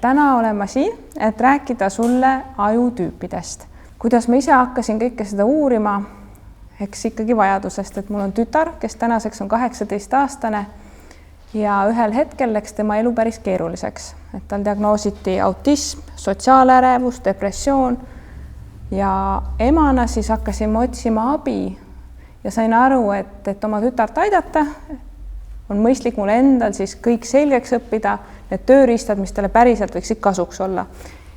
täna olen ma siin, et rääkida sulle ajutüüpidest. Kuidas ma ise hakkasin kõike seda uurima, eks ikkagi vajadusest, et mul on tütar, kes tänaseks on 18-aastane ja ühel hetkel läks tema elu päris keeruliseks. Et tal diagnoositi autism, sotsiaalärevus, depressioon ja emana siis hakkasime otsima abi ja sain aru, et oma tütart aidata, on mõistlik mul endal siis kõik selgeks õppida, need tööriistad, mis talle päriselt võiksid kasuks olla.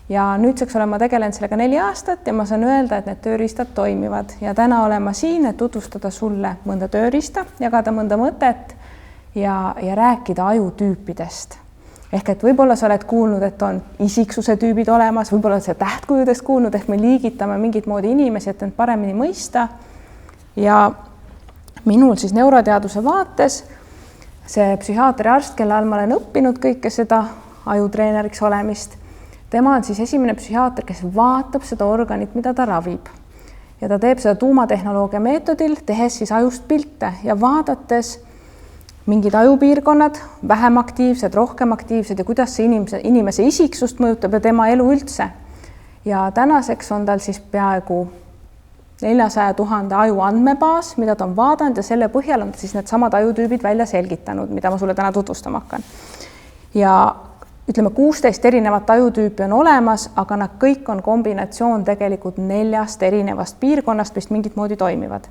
Ja nüüdseks olen ma tegelenud sellega 4 aastat ja ma saan öelda, et need tööriistad toimivad. Ja täna olen ma siin, et tutvustada sulle mõnda tööriista, jagada mõnda mõtet ja rääkida ajutüüpidest. Ehk et võib-olla sa oled kuulnud, et on isiksuse tüübid olemas, võib-olla see tähtkujudest kuulnud, ehk me liigitame mingit moodi inimesi, et end paremini mõista. Ja minul siis neuroteaduse vaates see psühhiaatri arst, kelle all ma olen õppinud kõike seda ajutreeneriks olemist, tema on siis esimene psühhiaater, kes vaatab seda organit, mida ta ravib. Ja ta teeb seda tuumatehnoloogia meetodil, tehes siis ajust pilte ja vaadates mingid ajupiirkonnad, vähem aktiivsed, rohkem aktiivsed ja kuidas see inimese isiksust mõjutab ja tema elu üldse. Ja tänaseks on tal siis peaaegu 400 000 aju andmebaas, mida ta on vaadanud ja selle põhjal on siis need samad ajutüübid välja selgitanud, mida ma sulle täna tutvustama hakkan. Ja ütleme 16 erinevat ajutüüpi on olemas, aga nad kõik on kombinatsioon tegelikult 4 erinevast piirkonnast, mis mingit moodi toimivad.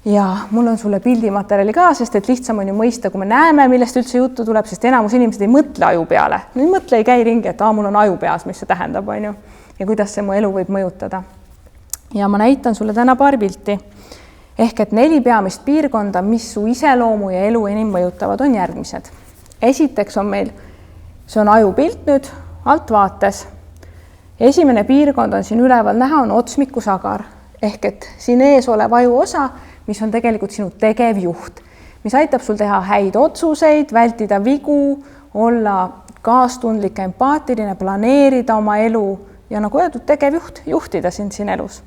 Ja mul on sulle pildimaterjali ka, sest et lihtsam on ju mõista, kui me näeme, millest üldse juttu tuleb, sest enamus inimesed ei mõtle aju peale. Ei mõtle, ei käi ringi, et mul on aju peas, mis see tähendab, on ju, ja kuidas see mu elu võib mõjutada. Ja ma näitan sulle täna paar pilti. Ehk et 4 peamist piirkonda, mis su iseloomu ja elu enim mõjutavad, on järgmised. Esiteks on meil, see on ajupilt nüüd altvaates. Esimene piirkond on siin üleval näha, on otsmikusagar. Ehk et siin ees olev aju osa, mis on tegelikult sinu tegevjuht, mis aitab sul teha häid otsuseid, vältida vigu, olla kaastundlik, empaatiline, planeerida oma elu ja nagu öeldud, tegevjuht, juhtida sind siin elus.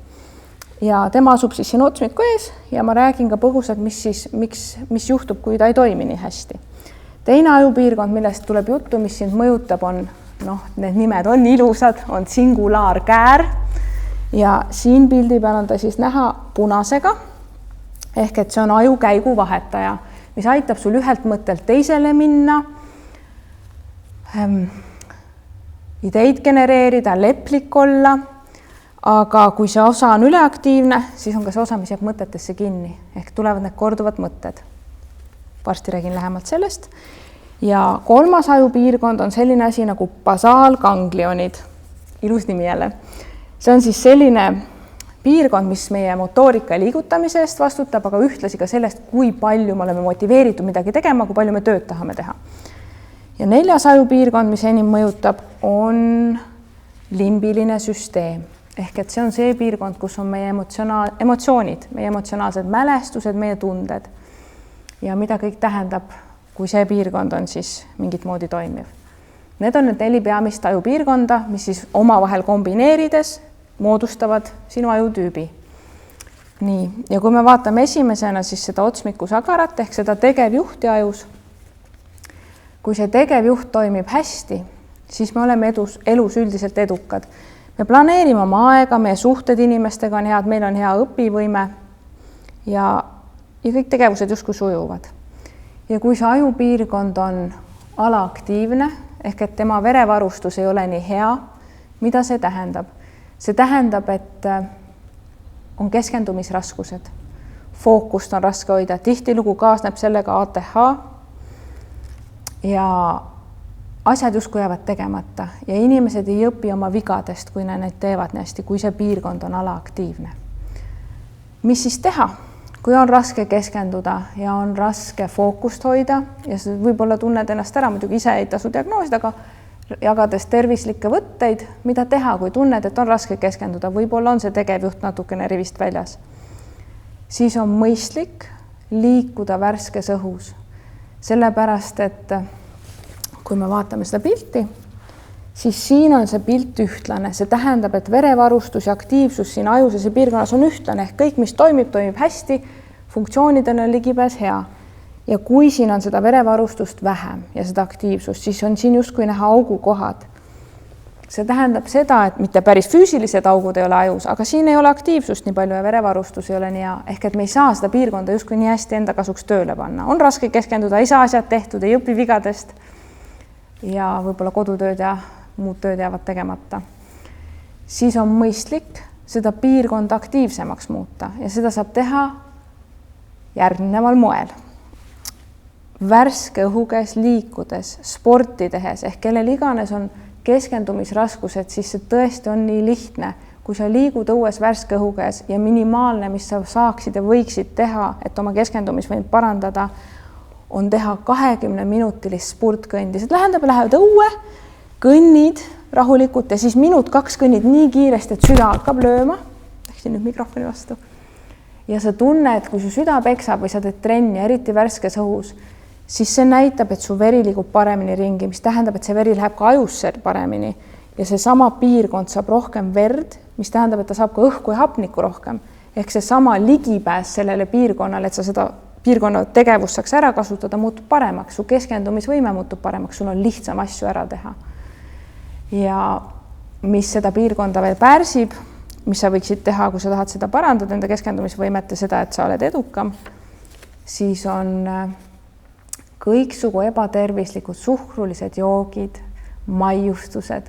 Ja tema asub siis siin otsmiku ees ja ma räägin ka põgusalt, mis juhtub, kui ta ei toimi nii hästi. Teine ajupiirkond, millest tuleb juttu, mis sind mõjutab, on, need nimed on ilusad, on singulaarkäär ja siin pildi peal on ta siis näha punasega, ehk et see on ajukäigu vahetaja, mis aitab sul ühelt mõttelt teisele minna, ideid genereerida, leplik olla, aga kui see osa on üleaktiivne, siis on ka see osa, mis jääb mõtetesse kinni, ehk tulevad need korduvad mõtted. Varsti räägin lähemalt sellest. Ja 3. ajupiirkond on selline asi nagu basaalganglionid. Ilus nimi jälle. See on siis selline piirkond, mis meie motoorika liigutamise eest vastutab, aga ühtlasi ka sellest, kui palju me oleme motiveeritud midagi tegema, kui palju me tööd tahame teha. Ja 4. ajupiirkond, mis enim mõjutab, on limbiline süsteem. Ehk et see on see piirkond, kus on meie emotsioonid, meie emotsionaalsed mälestused, meie tunded. Ja mida kõik tähendab, kui see piirkond on siis mingit moodi toimiv. Need on need 4 peamist ajupiirkonda, mis siis omavahel kombineerides moodustavad sinu ajutüübi. Nii, ja kui me vaatame esimesena siis seda otsmikusagarat ehk seda tegevjuhti ajus, kui see tegevjuht toimib hästi, siis me oleme elus üldiselt edukad. Me planeerime oma aega, meie suhted inimestega on head, meil on hea õpivõime ja kõik tegevused justkui sujuvad. Ja kui see ajupiirkond on alaaktiivne, ehk et tema verevarustus ei ole nii hea, mida see tähendab? See tähendab, et on keskendumisraskused. Fookust on raske hoida, tihtilugu kaasneb sellega ATH ja asjad justkui jäävad tegemata ja inimesed ei õpi oma vigadest, kui need teevad nii hästi, kui see piirkond on alaaktiivne. Mis siis teha, kui on raske keskenduda ja on raske fookust hoida ja võib-olla tunned ennast ära, muidugi ise ei tasu diagnoosida, aga jagades tervislikke võtteid, mida teha, kui tunned, et on raske keskenduda, võib-olla on see tegevjuht natukene rivist väljas. Siis on mõistlik liikuda värskes õhus, sellepärast, et kui me vaatame seda pilti, siis siin on see pilt ühtlane. See tähendab, et verevarustus ja aktiivsus siin ajus ja see piirkonnas on ühtlane. Ehk kõik, mis toimib hästi, funktsioonidena ligipääs hea. Ja kui siin on seda verevarustust vähem ja seda aktiivsust, siis on siin justkui näha augukohad. See tähendab seda, et mitte päris füüsilised augud ei ole ajus, aga siin ei ole aktiivsust nii palju ja verevarustus ei ole nii hea. Ehk et me ei saa seda piirkonda justkui nii hästi enda kasuks tööle panna. On raske keskenduda, ei saa asjad tehtud, ei õpi vigadest ja võib-olla kodutööd ja muud tööd jäävad tegemata. Siis on mõistlik seda piirkonda aktiivsemaks muuta ja seda saab teha järgneval moel. Värske õhu käes liikudes, sporti tehes ehk kellel iganes on keskendumisraskused, siis see tõesti on nii lihtne, kui sa liigud õues värske õhu käes ja minimaalne, mis sa saaksid ja võiksid teha, et oma keskendumisvõimet parandada, on teha 20-minutilist spurtkõndi. See tähendab, lähed õue, kõnnid rahulikult ja siis minut-2 kõnnid nii kiiresti, et süda hakkab lööma. Läksin nüüd mikrofoni vastu. Ja sa tunned, kui su süda peksab või sa teed trenni, eriti värskes õhus, siis see näitab, et su veri liigub paremini ringi, mis tähendab, et see veri läheb ka ajusse paremini ja see sama piirkond saab rohkem verd, mis tähendab, et ta saab ka õhku ja hapnikku rohkem. Ehk see sama ligipääs sellele piirkonnale, et sa seda piirkonna tegevust saaks ära kasutada, muutub paremaks, su keskendumisvõime muutub paremaks, sul on lihtsam asju ära teha. Ja mis seda piirkonda veel pärsib, mis sa võiksid teha, kui sa tahad seda parandada, enda keskendumisvõimet ja seda, et sa oled edukam, siis on kõiksugu ebatervislikud suhkrulised joogid, maiustused,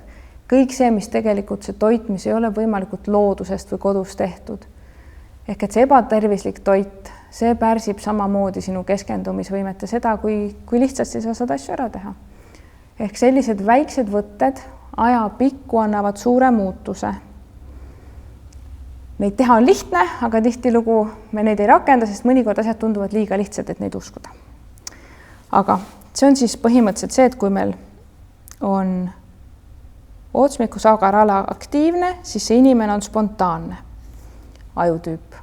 kõik see, mis tegelikult see toit, mis ei ole võimalikult loodusest või kodus tehtud. Ehk et see ebatervislik toit, see pärsib samamoodi sinu keskendumisvõimet ja seda, kui lihtsasti sa saad asju ära teha. Ehk sellised väiksed võtted aja pikku annavad suure muutuse. Neid teha on lihtne, aga tihtilugu me neid ei rakenda, sest mõnikord asjad tunduvad liiga lihtsad, et neid uskuda. Aga see on siis põhimõtteliselt see, et kui meil on otsmikusagarala aktiivne, siis see inimene on spontaanne ajutüüp.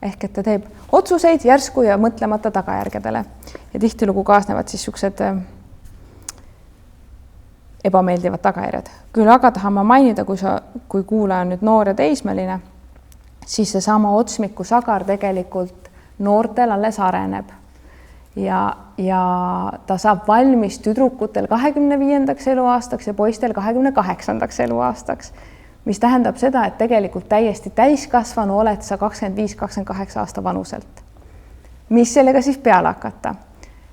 Ehk et ta teeb otsuseid järsku ja mõtlemata tagajärgedele. Ja tihtilugu kaasnevad siis niisugused ebameeldivad tagajärjed. Küll aga tahan ma mainida, kui kuulaja on nüüd noor ja teismeline, siis see sama otsmikusagar tegelikult noortel alles areneb. Ja ta saab valmis tüdrukutel 25. eluaastaks ja poistel 28. eluaastaks, mis tähendab seda, et tegelikult täiesti täiskasvanu oled sa 25-28 aasta vanuselt. Mis sellega siis peale hakata?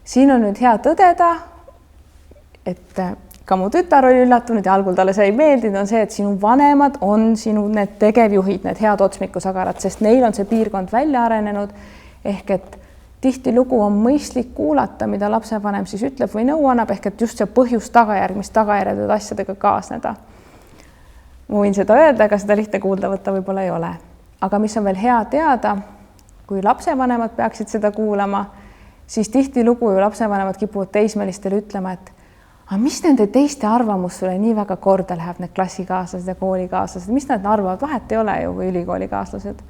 Siin on nüüd hea tõdeda, et ka mu tütar oli üllatunud ja algul talle see ei meeldinud, on see, et sinu vanemad on sinu need tegevjuhid, need head otsmikusagarad, sest neil on see piirkond välja arenenud, ehk et tihtilugu on mõistlik kuulata, mida lapsevanem siis ütleb või nõu annab, ehk et just see põhjus tagajärg, mis tagajärjed võivad asjadega kaasneda. Ma võin seda öelda, aga seda lihtne kuulda võtta võib-olla ei ole. Aga mis on veel hea teada, kui lapsevanemad peaksid seda kuulama, siis tihtilugu ju lapsevanemad kipuvad teismelistele ütlema, et mis nende teiste arvamus sulle nii väga korda läheb, need klassikaaslased ja koolikaaslased, mis nad arvavad, vahet ei ole ju, või ülikoolikaaslased.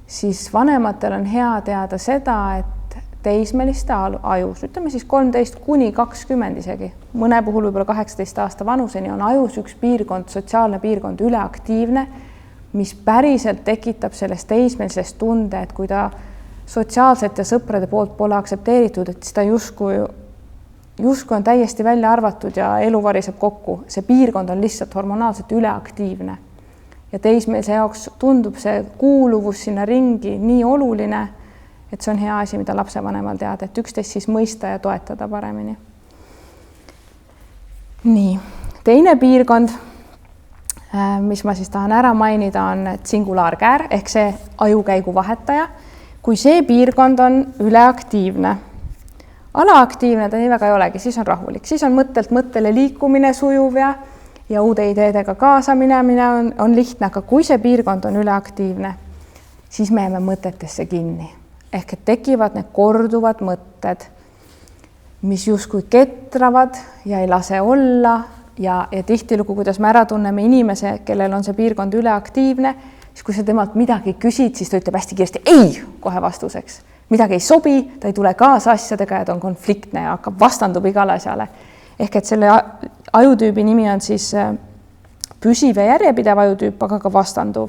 Siis vanematel on hea teada seda, et teismeliste ajus, ütleme siis 13-20 isegi, mõne puhul võib-olla 18 aasta vanuseni on ajus üks piirkond, sotsiaalne piirkond üleaktiivne, mis päriselt tekitab sellest teismelisest tunde, et kui ta sotsiaalselt ja sõprade poolt pole aktsepteeritud, et siis ta justkui on täiesti välja arvatud ja elu variseb kokku. See piirkond on lihtsalt hormonaalselt üleaktiivne. Ja teismelise jaoks tundub see kuuluvus sinna ringi nii oluline, et see on hea asi, mida lapsevanemal teada, et üksteist siis mõista ja toetada paremini. Nii, teine piirkond, mis ma siis tahan ära mainida, on singulaarkäär ehk see ajukäigu vahetaja. Kui see piirkond on üleaktiivne, alaaktiivne ta nii väga ei olegi, siis on rahulik, siis on mõttelt mõttele liikumine sujuv ja uude ideedega kaasaminemine on lihtne, aga kui see piirkond on üleaktiivne, siis me jääme mõtetesse kinni. Ehk et tekivad need korduvad mõtted, mis justkui ketravad ja ei lase olla ja tihtilugu, kuidas me ära tunneme inimese, kellel on see piirkond üleaktiivne, siis kui sa temalt midagi küsid, siis ta ütleb hästi kiiresti ei kohe vastuseks. Midagi ei sobi, ta ei tule kaasa asjadega ja ta on konfliktne ja hakkab vastandub igale asjale. Ehk et selle ajutüübi nimi on siis püsiv ja järjepidev ajutüüp, aga ka vastanduv.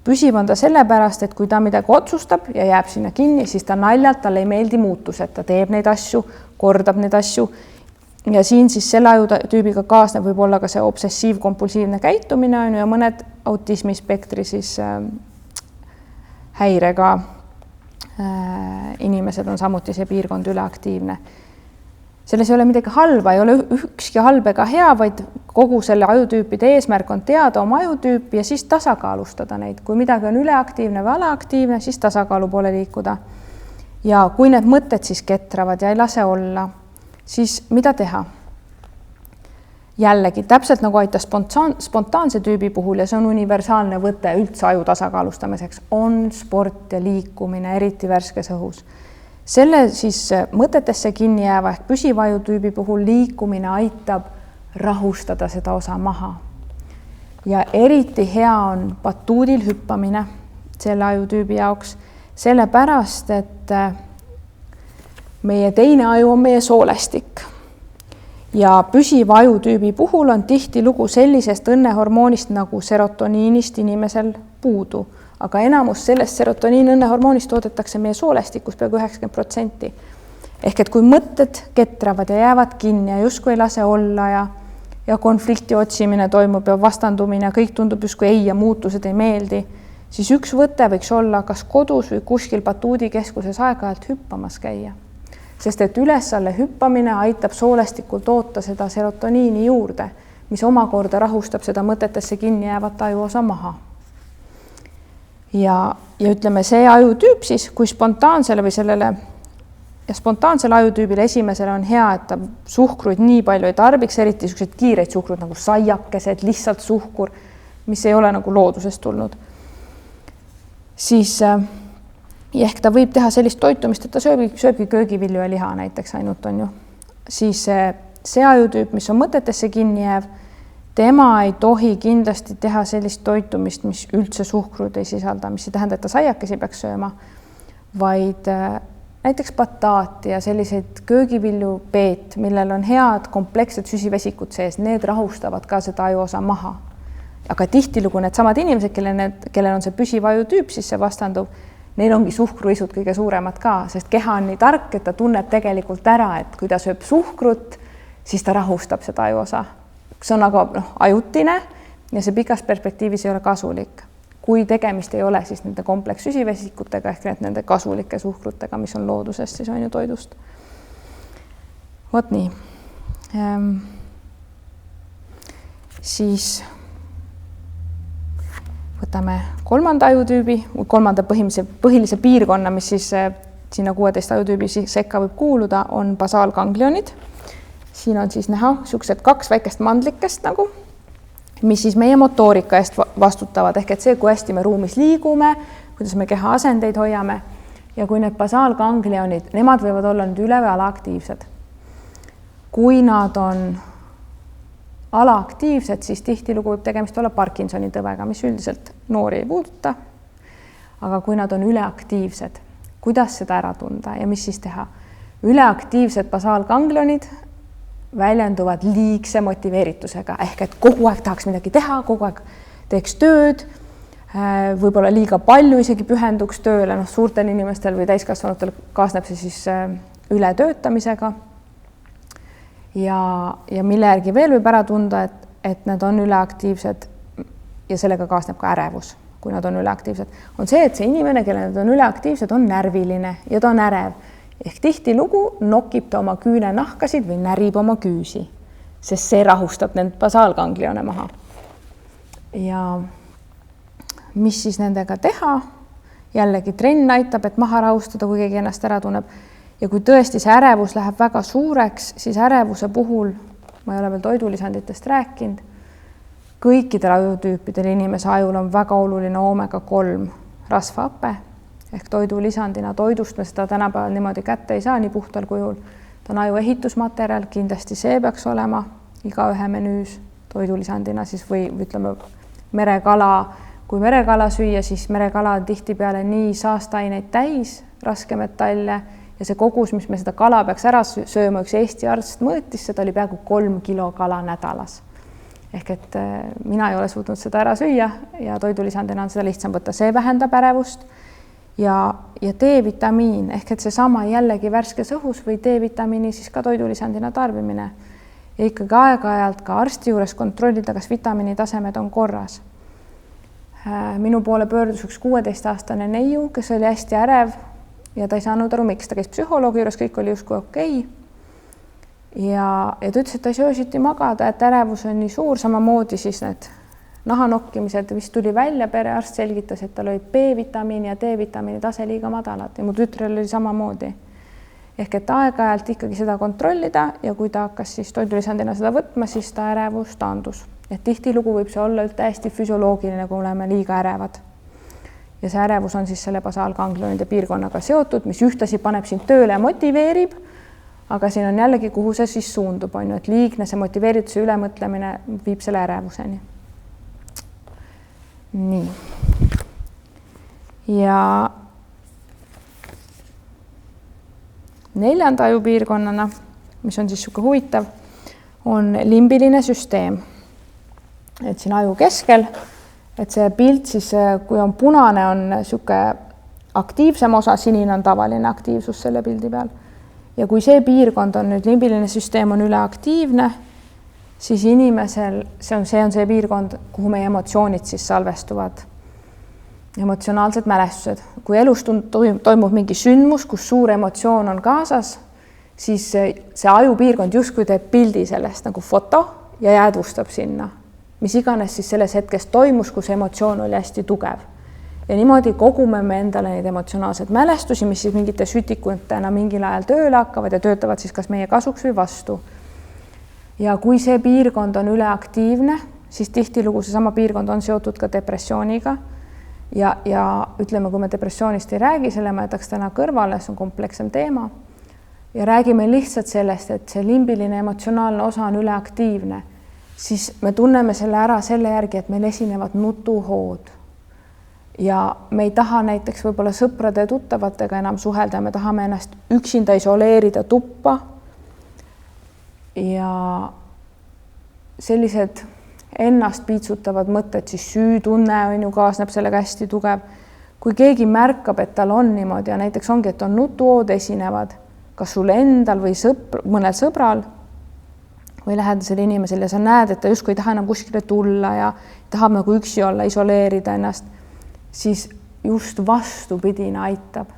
püsiv on ta sellepärast, et kui ta midagi otsustab ja jääb sinna kinni, siis ta naljalt, talle ei meeldi muutused, ta teeb neid asju, kordab neid asju. Ja siin siis selle ajutüübiga kaasneb võib-olla ka see obsessiivkompulsiivne käitumine on ja mõned autismispektri siis häirega inimesed on samuti see piirkond üleaktiivne. Selles ei ole midagi halba, ei ole ükski halb ega hea, vaid kogu selle ajutüüpide eesmärk on teada oma ajutüüpi ja siis tasakaalustada neid. Kui midagi on üleaktiivne või alaaktiivne, siis tasakaalu poole liikuda. Ja kui need mõtted siis ketravad ja ei lase olla, siis mida teha? Jällegi, täpselt nagu aitas spontaanse tüübi puhul ja see on universaalne võte üldse aju tasakaalustamiseks, on sport ja liikumine, eriti värskes õhus. Selle siis mõtetesse kinni jääva ehk püsiva ajutüübi puhul liikumine aitab rahustada seda osa maha. Ja eriti hea on batuudil hüppamine selle ajutüübi jaoks, sellepärast, et meie teine aju on meie soolestik. Ja püsiva ajutüübi puhul on tihti lugu sellisest õnnehormoonist nagu serotoniinist inimesel puudu. Aga enamus sellest serotoniin õnnehormoonist toodetakse meie soolestikus peaaegu 90%. Ehk et kui mõtted ketravad ja jäävad kinni ja justkui ei lase olla ja konflikti otsimine toimub ja vastandumine, kõik tundub justkui ei ja muutused ei meeldi, siis üks võte võiks olla kas kodus või kuskil batuudikeskuses aeg-ajalt hüppamas käia. Sest et üles-alle hüppamine aitab soolestikul toota seda serotoniini juurde, mis omakorda rahustab seda mõtetesse kinni jäävat ajuosa maha. Ja ütleme, see ajutüüp siis, kui spontaansele või sellele ja spontaansele ajutüübile esimesele on hea, et ta suhkruid nii palju ei tarbiks, eriti sellised kiireid suhkrud nagu saiakesed, lihtsalt suhkur, mis ei ole nagu loodusest tulnud. Siis ehk ta võib teha sellist toitumist, et ta sööbki köögivilju ja liha näiteks ainult on ju. Siis see ajutüüp, mis on mõtetesse kinni jääv, tema ei tohi kindlasti teha sellist toitumist, mis üldse suhkrut ei sisalda, mis ei tähenda, et ta saiakesi peaks sööma, vaid näiteks bataati ja selliseid köögivilju peet, millel on head komplekssed süsivesikud sees, need rahustavad ka seda ajuosa maha. Aga tihtilugu need samad inimesed, kellel on see püsiv ajutüüp, siis see vastandub, neil ongi suhkruisud kõige suuremad ka, sest keha on nii tark, et ta tunneb tegelikult ära, et kui ta sööb suhkrut, siis ta rahustab seda ajuosa. See on aga ajutine ja see pikas perspektiivis ei ole kasulik. Kui tegemist ei ole, siis nende kompleks süsivesikutega ehk nende kasulike suhkrutega, mis on loodusest, siis on ju toidust. Vot nii. Siis võtame kolmanda ajutüübi, kolmanda põhilise piirkonna, mis siis sinna 16 ajutüübi sekka võib kuuluda, on basaalganglionid. Siin on siis näha siuksed kaks väikest mandlikest nagu, mis siis meie motoorika eest vastutavad, ehk et see, kui hästi me ruumis liigume, kuidas me keha asendeid hoiame ja kui need basaalganglionid, nemad võivad olla nüüd üle- või alaaktiivsed. Kui nad on alaaktiivsed, siis tihtilugu võib tegemist olla Parkinsoni tõvega, mis üldiselt noori ei puuduta. Aga kui nad on üleaktiivsed, kuidas seda ära tunda ja mis siis teha? Üleaktiivsed basaalganglionid väljenduvad liigse motiveeritusega, ehk et kogu aeg tahaks midagi teha, kogu aeg teeks tööd, võib-olla liiga palju isegi pühenduks tööle, suurtel inimestel või täiskasvanutel kaasneb see siis ületöötamisega. Ja mille järgi veel võib ära tunda, et nad on üleaktiivsed ja sellega kaasneb ka ärevus, kui nad on üleaktiivsed. On see, et see inimene, kelle nad on üleaktiivsed, on närviline ja ta on ärev. Ehk tihtilugu nokib ta oma küünenahkasid või närib oma küüsi, sest see rahustab need basaalganglione maha. Ja mis siis nendega teha? Jällegi trenn aitab, et maha rahustada, kui keegi ennast ära tunneb. Ja kui tõesti see ärevus läheb väga suureks, siis ärevuse puhul, ma ei ole veel toidulisanditest rääkinud, kõikidel ajutüüpidel inimese ajul on väga oluline omega-3 rasvahape, ehk toidulisandina toidust me seda tänapäeval niimoodi kätte ei saa nii puhtal kujul. Ta on aju ehitusmaterjal, kindlasti see peaks olema igaühe menüüs toidulisandina siis või ütleme merekala. Kui merekala süüa, siis merekala on tihtipeale nii saastaineid täis, raskemetalle ja see kogus, mis me seda kala peaks ära sööma, üks Eesti arst mõõtis, seda oli peaaegu 3 kilo kala nädalas. ehk et mina ei ole suutnud seda ära süüa ja toidulisandina on seda lihtsam võtta, see vähendab ärevust ja D-vitamiin ehk et seesama jällegi värskes õhus või D-vitamiini siis ka toidulisandina tarbimine ja ikkagi aeg-ajalt ka arsti juures kontrollida, kas vitamiini tasemed on korras. Minu poole pöördus üks 16-aastane neiu, kes oli hästi ärev ja ta ei saanud aru, miks ta käis psühholoogi juures, kõik oli justkui okei. Ja ta ütles, et ta ei söösiti magada, et ärevus on nii suur, samamoodi siis need nahanokkimised, mis tuli välja, perearst selgitas, et tal oli B-vitamiini ja D-vitamiini tase liiga madalad ja mu tütrel oli samamoodi. Ehk et aeg-ajalt ikkagi seda kontrollida ja kui ta hakkas siis toidulisandina seda võtma, siis ta ärevus taandus. Et tihtilugu võib see olla täiesti füsioloogiline, kui oleme liiga ärevad. Ja see ärevus on siis selle basaalganglionide piirkonnaga seotud, mis ühtlasi paneb sind tööle ja motiveerib, aga siin on jällegi, kuhu see siis suundub, on ju, et liigne see motiveerituse ülemõtlemine viib selle ärevuseni. Nii. Ja neljanda ajupiirkonnana, mis on siis siuke huvitav, on limbiline süsteem. Et siin aju keskel, et see pilt siis, kui on punane, on siuke aktiivsem osa, sinine on tavaline aktiivsus selle pildi peal. Ja kui see piirkond on nüüd limbiline süsteem on üleaktiivne, siis inimesel see on see piirkond, kuhu meie emotsioonid siis salvestuvad. Emotsionaalsed mälestused. Kui elus toimub mingi sündmus, kus suur emotsioon on kaasas, siis see ajupiirkond justkui teeb pildi sellest nagu foto ja jäädvustab sinna. Mis iganes siis selles hetkes toimus, kus emotsioon oli hästi tugev. Ja niimoodi kogume me endale neid emotsionaalsed mälestusi, mis siis mingite sütikutena mingil ajal tööle hakkavad ja töötavad siis kas meie kasuks või vastu. Ja kui see piirkond on üleaktiivne, siis tihtilugu seesama piirkond on seotud ka depressiooniga. Ja ütleme, kui me depressioonist ei räägi, selle ma jätaks täna kõrvale, see on komplekssem teema. Ja räägime lihtsalt sellest, et see limbiline emotsionaalne osa on üleaktiivne, siis me tunneme selle ära selle järgi, et meil esinevad nutuhood. Ja me ei taha näiteks võib-olla sõprade ja tuttavatega enam suhelda, me tahame ennast üksinda isoleerida tuppa. Ja sellised ennast piitsutavad mõtted, siis süütunne on ju kaasneb sellega hästi tugev. Kui keegi märkab, et tal on niimoodi ja näiteks ongi, et on nutuhood esinevad, kas sul endal või mõnel sõbral või lähedasel inimesel ja sa näed, et ta justkui ei taha enam kuskile tulla ja tahab nagu üksi olla, isoleerida ennast, siis just vastupidina aitab.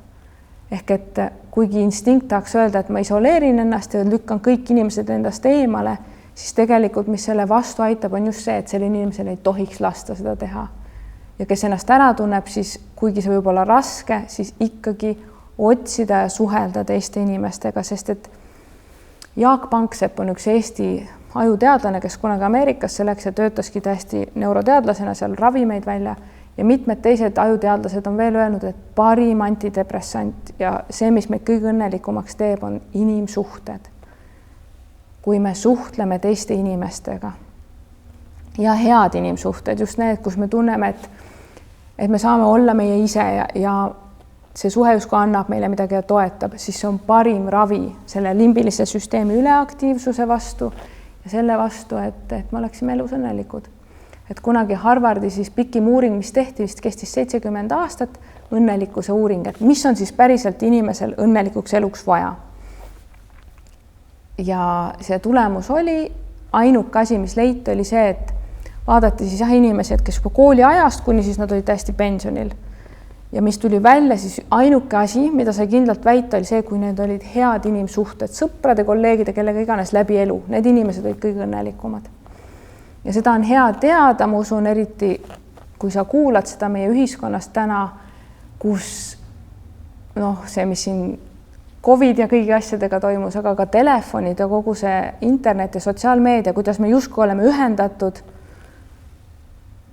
Ehk et kuigi instinkt tahaks öelda, et ma isoleerin ennast ja lükkan kõik inimesed endast eemale, siis tegelikult, mis selle vastu aitab, on just see, et selle inimesel ei tohiks lasta seda teha. Ja kes ennast ära tunneb, siis kuigi see võib olla raske, siis ikkagi otsida ja suhelda teiste inimestega, sest et Jaak Panksepp on üks Eesti ajuteadlane, kes kunagi Ameerikasse läks ja töötaski täiesti neuroteadlasena seal ravimeid välja ja mitmed teised ajuteadlased on veel öelnud, et parim antidepressant ja see, mis meid kõige õnnelikumaks teeb, on inimsuhted. Kui me suhtleme teiste inimestega ja head inimsuhted, just need, kus me tunneme, et me saame olla meie ise ja see suhe justkui annab meile midagi ja toetab, siis see on parim ravi selle limbilise süsteemi üleaktiivsuse vastu ja selle vastu, et me oleksime elus õnnelikud. Et kunagi Harvardi siis pikim uuring, mis tehti, vist kestis 70 aastat, õnnelikkuse uuring, et mis on siis päriselt inimesel õnnelikuks eluks vaja. Ja see tulemus oli, ainuke asi, mis leiti, oli see, et vaadati siis inimesed, kes juba kooli ajast, kuni siis nad olid täiesti pensionil. Ja mis tuli välja, siis ainuke asi, mida sai kindlalt väita, oli see, kui need olid head inimsuhted, sõprade, kolleegide, kellega iganes läbi elu. Need inimesed olid kõige õnnelikumad. Ja seda on hea teada, ma usun, eriti kui sa kuulad seda meie ühiskonnast täna, kus see, mis siin COVID ja kõigi asjadega toimus, aga ka telefonid ja kogu see internet ja sotsiaalmeedia, kuidas me justkui oleme ühendatud,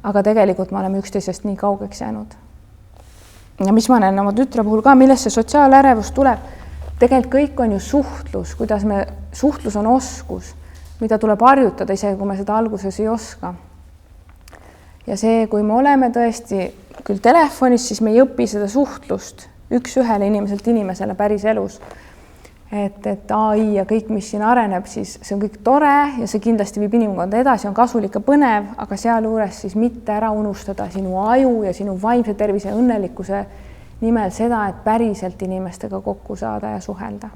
aga tegelikult me oleme üksteisest nii kaugeks jäänud. Ja mis ma näen oma tütre puhul ka, millest see sotsiaalärevus tuleb, tegelikult kõik on ju suhtlus, suhtlus on oskus, mida tuleb harjutada isegi, kui me seda alguses ei oska. Ja see, kui me oleme tõesti küll telefonis, siis me ei õpi seda suhtlust üks ühele inimeselt inimesele päris elus. et AI ja kõik, mis siin areneb, siis see on kõik tore ja see kindlasti viib inimkonda edasi, on kasulik ja põnev, aga sealjuures siis mitte ära unustada sinu aju ja sinu vaimse tervise ja õnnelikkuse nimel seda, et päriselt inimestega kokku saada ja suhelda.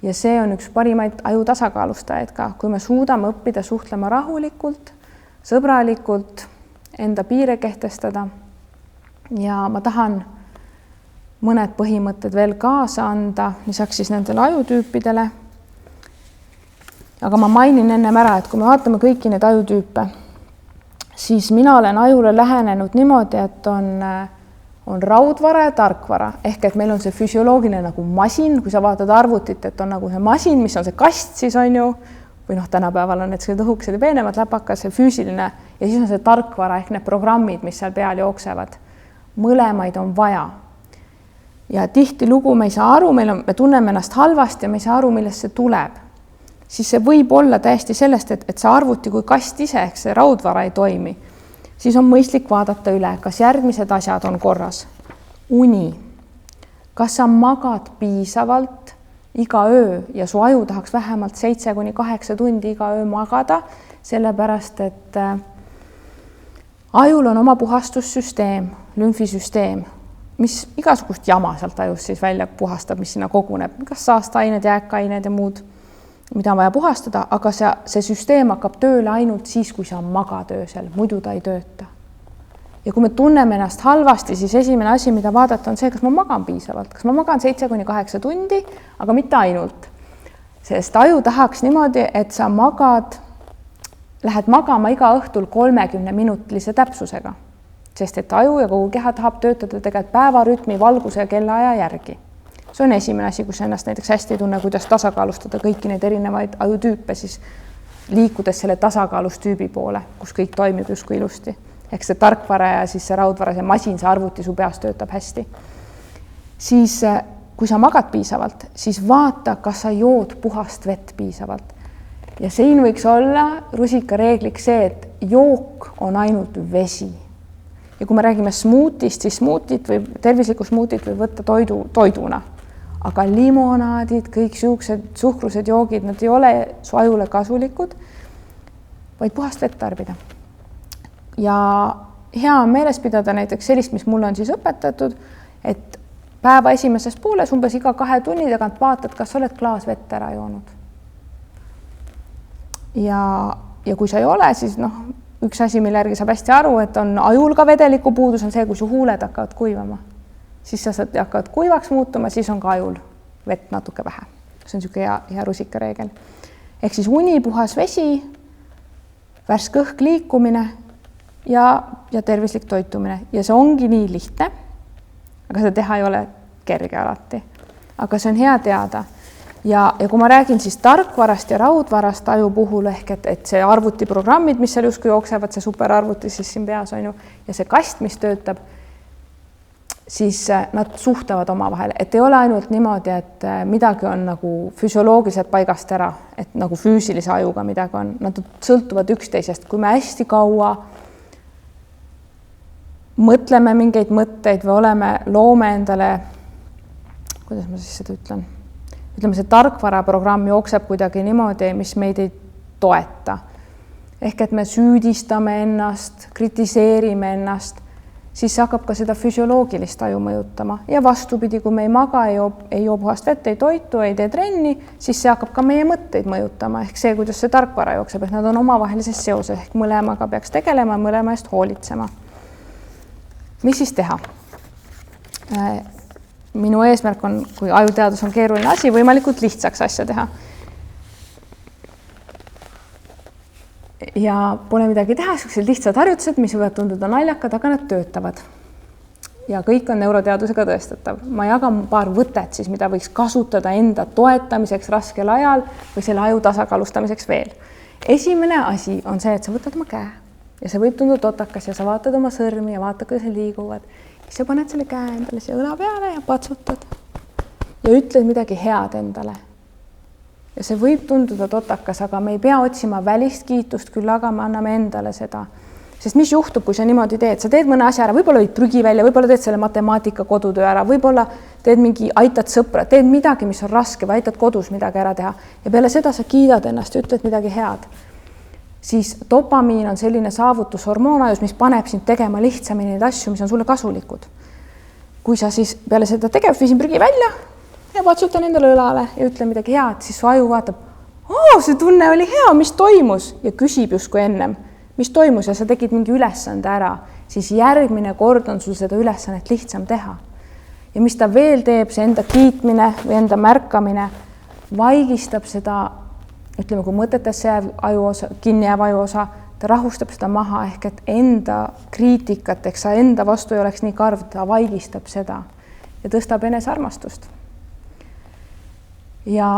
Ja see on üks parimaid aju tasakaalustajaid ka, kui me suudame õppida suhtlema rahulikult, sõbralikult, enda piire kehtestada. Ja ma tahan mõned põhimõtted veel kaasa anda, lisaks siis nendele ajutüüpidele. Aga ma mainin ennem ära, et kui me vaatame kõiki neid ajutüüpe, siis mina olen ajule lähenenud niimoodi, et on raudvara ja tarkvara, ehk et meil on see füsioloogiline nagu masin, kui sa vaatad arvutit, et on nagu see masin, mis on see kast siis on ju, või tänapäeval on need sellised õhukesed ja peenemad läpakas, see füüsiline ja siis on see tarkvara ehk need programmid, mis seal peal jooksevad. Mõlemaid on vaja. Ja tihtilugu me ei saa aru, me tunneme ennast halvasti ja me ei saa aru, millest see tuleb. Siis see võib olla täiesti sellest, et see arvuti kui kast ise, ehk see raudvara ei toimi. Siis on mõistlik vaadata üle, kas järgmised asjad on korras. Uni. Kas sa magad piisavalt iga öö ja su aju tahaks vähemalt 7-8 tundi iga öö magada, sellepärast, et ajul on oma puhastussüsteem, lümfisüsteem, mis igasugust jama sealt ajust siis välja puhastab, mis sinna koguneb, kas saasteained, jääkained ja muud, mida on vaja puhastada, aga see süsteem hakkab tööle ainult siis, kui sa magad öösel, muidu ta ei tööta. Ja kui me tunneme ennast halvasti, siis esimene asi, mida vaadata, on see, kas ma magan piisavalt, kas ma magan 7-8 tundi, aga mitte ainult. Sest aju tahaks niimoodi, et sa lähed magama iga õhtul 30-minutilise täpsusega, sest et aju ja kogu keha tahab töötada tegelikult päevarütmi, valguse ja kellaaja järgi. See on esimene asi, kus ennast näiteks hästi ei tunne, kuidas tasakaalustada kõiki neid erinevaid ajutüüpe, siis liikudes selle tasakaalustüübi poole, kus kõik toimib justkui ilusti. Ehk see tarkvara ja siis see raudvara, see masin, see arvuti su peas töötab hästi. Siis kui sa magad piisavalt, siis vaata, kas sa jood puhast vett piisavalt. Ja siin võiks olla rusikareegliks see, et jook on ainult vesi. Ja kui me räägime smuutist, siis tervislikku smuutit võib võtta toiduna. Aga limonaadid, kõik suhkrused joogid, nad ei ole su ajule kasulikud, vaid puhast vett tarbida. Ja hea on meeles pidada näiteks sellist, mis mulle on siis õpetatud, et päeva esimeses pooles umbes iga 2 tunni tagant vaatad, kas oled klaas vett ära joonud. Ja kui sa ei ole, siis üks asi, mille järgi saab hästi aru, et on ajul ka vedeliku puudus, on see, kui su huuled hakkavad kuivama. Siis sa hakkavad kuivaks muutuma, siis on ka ajul vett natuke vähe. See on niisugune hea rusikareegel. Ehk siis uni, puhas vesi, värske õhk, liikumine ja tervislik toitumine. Ja see ongi nii lihtne, aga seda teha ei ole kerge alati. Aga see on hea teada. Ja kui ma räägin siis tarkvarast ja raudvarast aju puhul, ehk et see arvutiprogrammid, mis seal justkui jooksevad, see superarvuti siis siin peas on ju, ja see kast, mis töötab, siis nad suhtlevad omavahel, et ei ole ainult niimoodi, et midagi on nagu füsioloogiliselt paigast ära, et nagu füüsilise ajuga midagi on, nad sõltuvad üksteisest. Kui me hästi kaua mõtleme mingeid mõtteid või loome endale, kuidas ma siis seda ütlen, ütleme, see tarkvaraprogramm jookseb kuidagi niimoodi, mis meid ei toeta. Ehk et me süüdistame ennast, kritiseerime ennast, siis hakkab ka seda füsioloogilist aju mõjutama. Ja vastupidi, kui me ei maga, ei joo puhast vett, ei toitu, ei tee trenni, siis see hakkab ka meie mõtteid mõjutama. Ehk see, kuidas see tarkvara jookseb, et nad on omavahelises seoses, ehk mõlemaga peaks tegelema, mõlema eest hoolitsema. Mis siis teha? Minu eesmärk on, kui ajuteadus on keeruline asi, võimalikult lihtsaks asja teha. Ja pole midagi teha, sellised lihtsad harjutused, mis võivad tunduda naljakad, aga nad töötavad. Ja kõik on neuroteadusega tõestatav. Ma jagan paar võtet, siis, mida võiks kasutada enda toetamiseks raskel ajal või selle aju tasakaalustamiseks veel. Esimene asi on see, et sa võtad oma käe ja see võib tunduda totakas ja sa vaatad oma sõrmi ja vaatad, kuidas liiguvad. Siis sa paned selle käe endale siia õla peale ja patsutad ja ütled midagi head endale. Ja see võib tunduda totakas, aga me ei pea otsima välist kiitust, küll aga me anname endale seda. Sest mis juhtub, kui sa niimoodi teed, sa teed mõne asja ära, võib-olla viid prügi välja, võib-olla teed selle matemaatika kodutöö ära, võib-olla teed mingi, aitad sõpra, teed midagi, mis on raske või aitad kodus midagi ära teha ja peale seda sa kiidad ennast ja ütled midagi head. Siis dopamiin on selline saavutushormoon ajus, mis paneb sind tegema lihtsamini neid asju, mis on sulle kasulikud. Kui sa siis peale seda tegevust viisin prügi välja ja patsutan endale õlale ja ütle midagi head, siis su aju vaatab, see tunne oli hea, mis toimus ja küsib justkui ennem, mis toimus ja sa tegid mingi ülesande ära, siis järgmine kord on sul seda ülesannet lihtsam teha. Ja mis ta veel teeb, see enda kiitmine või enda märkamine vaigistab seda, ütleme, kui mõtetesse jääv ajuosa, kinni jääv ajuosa, ta rahustab seda maha ehk et enda kriitikat, eks sa enda vastu ei oleks nii karv, ta vaigistab seda ja tõstab enesearmastust. Ja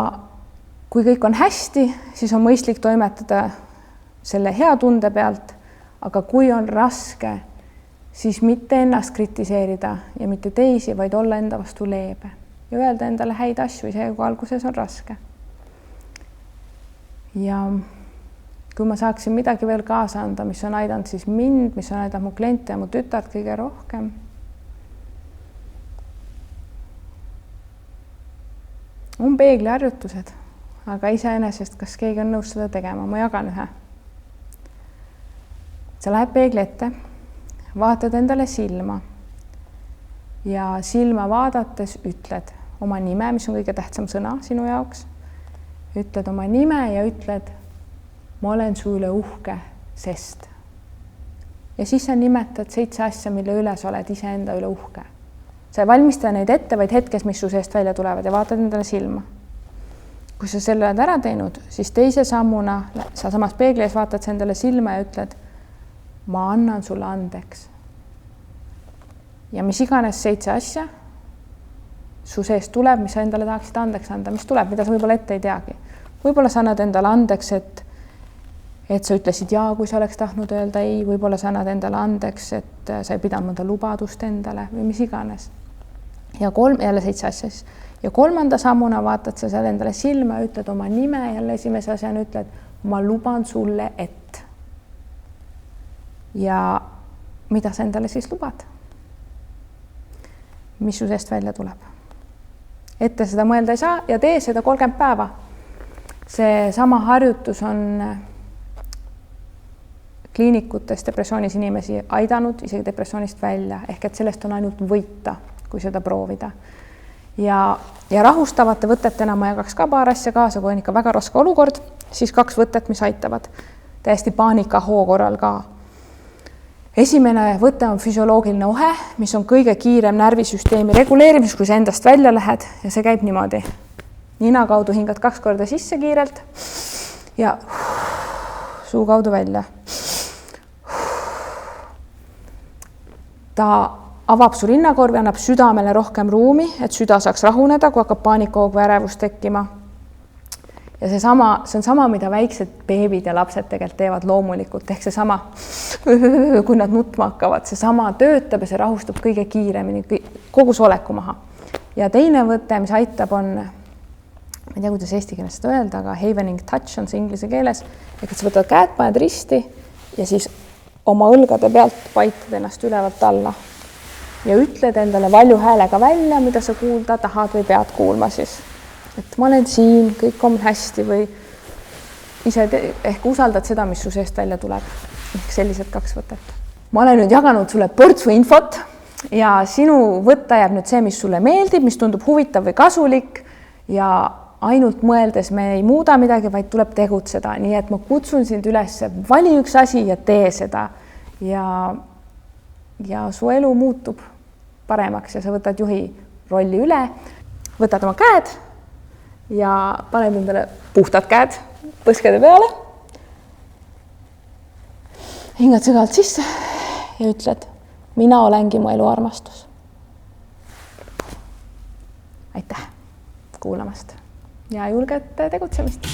kui kõik on hästi, siis on mõistlik toimetada selle hea tunde pealt, aga kui on raske, siis mitte ennast kritiseerida ja mitte teisi, vaid olla enda vastu leebe ja öelda endale häid asju, isegi kui alguses on raske. Ja kui ma saaksin midagi veel kaasa anda, mis on aidanud siis mind, mis on aidanud mu kliente ja mu tütart kõige rohkem, on peegliharjutused, aga iseenesest, kas keegi on nõus seda tegema, ma jagan ühe. Sa lähed peegli ette, vaatad endale silma ja silma vaadates ütled oma nime, mis on kõige tähtsam sõna sinu jaoks. Ütled oma nime ja ütled, ma olen su üle uhke, sest. Ja siis sa nimetad 7 asja, mille üle sa oled iseenda üle uhke. Sa ei valmista neid ette, vaid hetkes, mis su seest välja tulevad ja vaatad endale silma. Kui sa selle oled ära teinud, siis teise sammuna sa samas peegli ees vaatad endale silma ja ütled, ma annan sulle andeks. Ja mis iganes 7 asja su seest tuleb, mis sa endale tahaksid andeks anda, mis tuleb, mida sa võib-olla ette ei teagi. Võib-olla sa annad endale andeks, et sa ütlesid jaa, kui sa oleks tahtnud öelda ei, võib-olla sa annad endale andeks, et sa ei pidanud mõnda lubadust endale või mis iganes. Ja jälle 7 asja siis. Ja 3. sammuna vaatad sa seal endale silma ja ütled oma nime, jälle esimese asjana ütled, ma luban sulle, et. Ja mida sa endale siis lubad? Mis su seest välja tuleb? Ette seda mõelda ei saa ja tee seda 30 päeva. See sama harjutus on kliinikutes depressioonis inimesi aidanud isegi depressioonist välja, ehk et sellest on ainult võita, kui seda proovida. Ja rahustavate võtetena ma jagaks ka paar asja kaasa, kui on ikka väga raske olukord, siis 2 võtet, mis aitavad täiesti paanika hoo korral ka. Esimene võte on füsioloogiline ohe, mis on kõige kiirem närvisüsteemi reguleerimis, kui sa endast välja lähed ja see käib niimoodi. Nina kaudu hingad 2 korda sisse kiirelt ja suu kaudu välja. Ta avab su rinnakorvi, annab südamele rohkem ruumi, et süda saaks rahuneda, kui hakkab paanikahoog või ärevus tekkima. Ja see on sama, mida väiksed beebid ja lapsed tegelikult teevad loomulikult, ehk see sama, kui nad nutma hakkavad, see sama töötab ja see rahustab kõige kiiremini kogu soleku maha. Ja teine võte, mis aitab, on, ma ei tea, kuidas eesti keeles seda öelda, aga havening touch on see inglise keeles, ehk et sa võtad käed, paned risti ja siis oma õlgade pealt paitad ennast ülevalt alla ja ütled endale valju häälega välja, mida sa kuulda tahad või pead kuulma siis. Et ma olen siin, kõik on hästi või ise ehk usaldad seda, mis su seest välja tuleb. Ehk sellised 2 võtet. Ma olen nüüd jaganud sulle portsu infot ja sinu võtta jääb nüüd see, mis sulle meeldib, mis tundub huvitav või kasulik ja ainult mõeldes me ei muuda midagi, vaid tuleb tegutseda. Nii et ma kutsun sind üles, vali üks asi ja tee seda ja su elu muutub paremaks ja sa võtad juhi rolli üle, võtad oma käed ja paned endale puhtad käed põskede peale. Hingad sügavalt sisse ja ütled, mina olengi mu elu armastus. Aitäh kuulamast ja julget tegutsemist.